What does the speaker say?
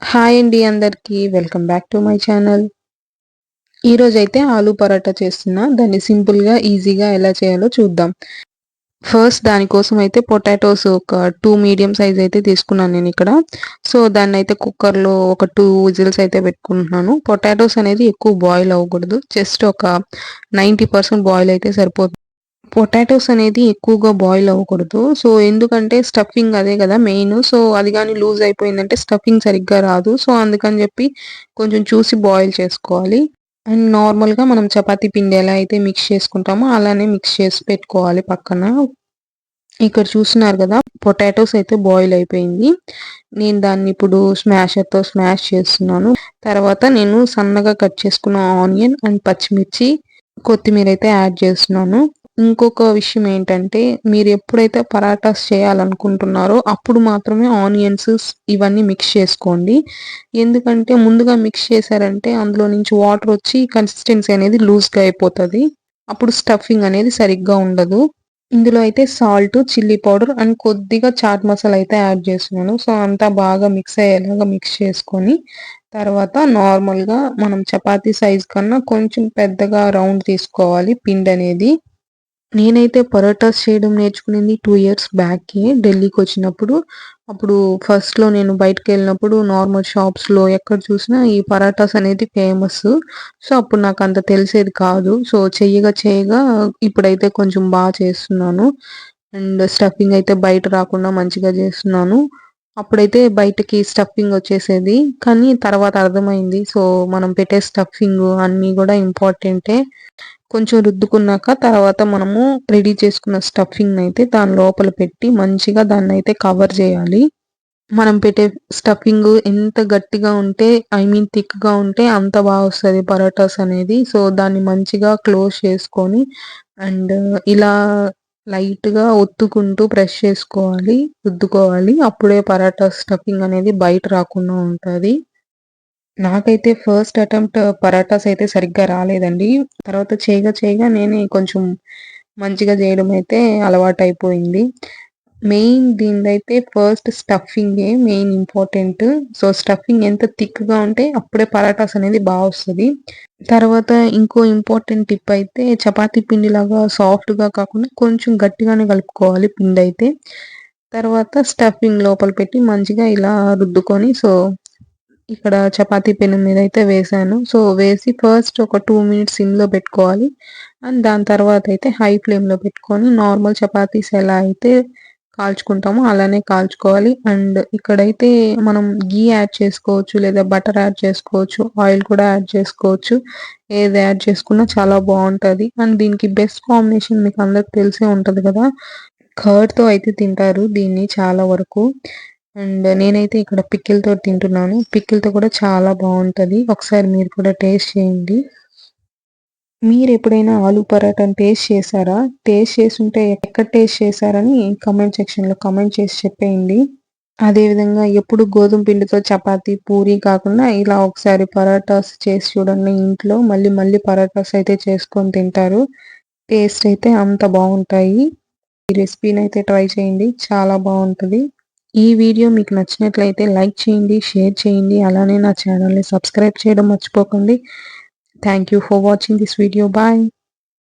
Hi అండి అందరికీ. Welcome back to my channel. ఈరోజైతే ఆలూ పరాటా చేస్తున్నా. దాన్ని సింపుల్‌గా, ఈజీగా ఎలా చేయాలో చూద్దాం. ఫస్ట్ దానికోసం అయితే పొటాటోస్ ఒక 2 మీడియం సైజ్ అయితే తీసుకున్నాను నేనిక్కడ. సో, దాన్నయితే కుక్కర్‌లో ఒక 2 విజిల్స్ అయితే పెట్టుకుంటున్నాను. పొటాటోస్ అనేది ఎక్కువ బాయిల్ అవ్వకూడదు. జస్ట్ ఒక 90% బాయిల్ అయితే సరిపోతుంది. పొటాటోస్ అనేది ఎక్కువగా బాయిల్ అవ్వకూడదు. సో, ఎందుకంటే స్టఫింగ్ అదే గదా మెయిను. సో, అది గాని లూజ్ అయిపోయిందంటే స్టఫింగ్ సరిగ్గా రాదు. సో, అందుకని జెప్పి కొంచెం చూసి బాయిల్ చేసుకోవాలి. అండ్ నార్మల్‌గా మనం చపాతీ పిండి ఎలా అయితే మిక్స్ చేసుకుంటామో అలానే మిక్స్ చేసి పెట్టుకోవాలి పక్కన. ఇక్కడ చూస్తున్నారు గదా! పొటాటోస్ అయితే బాయిల్ అయిపోయింది. నేను దాన్ని ఇప్పుడు స్మాషర్‌తో స్మాష్ చేస్తున్నాను. తర్వాత నేను సన్నగా కట్ చేసుకున్న ఆనియన్ అండ్ పచ్చిమిర్చి, కొత్తిమీర అయితే యాడ్ చేస్తున్నాను. ఇంకొక విషయం ఏంటంటే, మీరు ఎప్పుడైతే పరాటాస్ చేయాలనుకుంటున్నారో అప్పుడు మాత్రమే ఆనియన్స్ ఇవన్నీ మిక్స్ చేసుకోండి. ఎందుకంటే ముందుగా మిక్స్ చేశారంటే అందులో నుంచి వాటర్ వచ్చి కన్సిస్టెన్సీ అనేది లూజ్‌గా అయిపోతది. అప్పుడు స్టఫింగ్ అనేది సరిగ్గా ఉండదు. ఇందులో అయితే సాల్ట్, చిల్లీ పౌడర్ అండ్ కొద్దిగా చాట్ మసాలా అయితే యాడ్ చేస్తున్నాను. సో, అంతా బాగా మిక్స్ అయ్యేలాగా మిక్స్ చేసుకొని, తర్వాత నార్మల్‌గా మనం చపాతీ సైజ్ కన్నా కొంచెం పెద్దగా రౌండ్ తీసుకోవాలి పిండనేది. నేనైతే పరోటాస్ చేయడం నేర్చుకునింది 2 ఇయర్స్ బ్యాకే ఢిల్లీకొచ్చినప్పుడు. అప్పుడు ఫస్ట్‌లో నేను బయటికెళ్ళినప్పుడు నార్మల్ షాప్స్‌లో ఎక్కడ చూసినా ఈ పరాటాస్ అనేది ఫేమస్సు. సో, అప్పుడు నాకంత తెలిసేది కాదు. సో, చెయ్యగా ఇప్పుడైతే కొంచెం చేస్తున్నాను. అండ్ స్టఫింగ్ అయితే బయట రాకుండా మంచిగా చేస్తున్నాను. అప్పుడైతే బయటకి స్టఫింగ్ వచ్చేసేది. కానీ తర్వాత అర్థమైంది. సో, మనం పెట్టే స్టఫింగు అన్నీ గూడా ఇంపార్టెంటే. కొంచెం రుద్దుకున్నాక తర్వాత మనము రెడీ చేసుకున్న స్టఫింగ్‌నయితే దాని లోపల పెట్టి మంచిగా దాన్నయితే కవర్ జేయాలి. మనం పెట్టే స్టఫింగు ఎంత గట్టిగా ఉంటే థిక్‌గా ఉంటే అంత వస్తది పరోటాస్ అనేది. సో, దాన్ని మంచిగా క్లోజ్ చేసుకొని అండ్ ఇలా లైట్‌గా ఒత్తుకుంటూ ప్రెస్ చేసుకోవాలి, రుద్దుకోవాలి. అప్పుడే పరాటా స్టఫింగ్ అనేది బయట రాకుండా ఉంటది. నాకైతే ఫస్ట్ అటెంప్ట్ పరాటాస్ అయితే సరిగ్గా రాలేదండి. తర్వాత చేయగా నేనే కొంచెం మంచిగా జేయడం అయితే అలవాటయిపోయింది. మెయిన్ దీనిదైతే ఫస్ట్ స్టఫింగే మెయిన్ ఇంపార్టెంట్. సో, స్టఫింగ్ ఎంత థిక్‌గా ఉంటే అప్పుడే పరాటాస్ అనేది వస్తది. తర్వాత ఇంకో ఇంపార్టెంట్ టిప్ అయితే చపాతీ పిండిలాగా సాఫ్ట్‌గా కాకుండా కొంచెం గట్టిగానే కలుపుకోవాలి పిండైతే. తర్వాత స్టఫింగ్ లోపల పెట్టి మంచిగా ఇలా రుద్దుకొని ఇక్కడ చపాతీ పెనం మీదయితే వేశాను. సో, వేసి ఫస్ట్ ఒక 2 మినిట్స్ సిమ్‌లో పెట్టుకోవాలి. అండ్ దాని తర్వాతయితే హై ఫ్లేమ్‌లో పెట్టుకొని నార్మల్ చపాతీస్ ఎలా అయితే కాల్చుకుంటామో అలానే కాల్చుకోవాలి. అండ్ ఇక్కడైతే మనం ఘీ యాడ్ చేసుకోవచ్చు, లేదా బటర్ యాడ్ చేసుకోవచ్చు, ఆయిల్ కూడా యాడ్ చేసుకోవచ్చు. ఏది యాడ్ చేసుకున్నా చాలా బావుంటది. అండ్ దీనికి బెస్ట్ కాంబినేషన్ మీకు అందరికి తెలిసే ఉంటది కదా! కర్డ్‌తో అయితే తింటారు దీన్ని చాలా వరకు. అండ్ నేనైతే ఇక్కడ పికిల్‌తోటి తింటున్నాను. పికిల్‌తో కూడా చాలా బావుంటది. ఒకసారి మీరు కూడా టేస్ట్ చేయండి. మీరెప్పుడైనా ఆలు పరాటాని టేస్ట్ చేశారా? టేస్ట్ చేసుంటే ఎక్కడ టేస్ట్ చేశారని కామెంట్ సెక్షన్‌లో కామెంట్ చేసి చెప్పేయండి. అదే విధంగా ఎప్పుడు గోధుమ పిండితో చపాతీ, పూరి కాకుండా ఇలా ఒకసారి పరాటాస్ చేసి చూడండి ఇంట్లో. మళ్ళీ మళ్ళీ పరాటాస్ అయితే చేసుకొని తింటారు. టేస్ట్ అయితే అంత బావుంటాయి. ఈ రెసిపీనైతే ట్రై చేయండి. చాలా బావుంటది. ఈ వీడియో మీకు నచ్చినట్లయితే లైక్ చేయండి, షేర్ చేయండి. అలానే నా ఛానెల్‌ని సబ్స్క్రైబ్ చేయడం మర్చిపోకండి. Thank you for watching this video. Bye.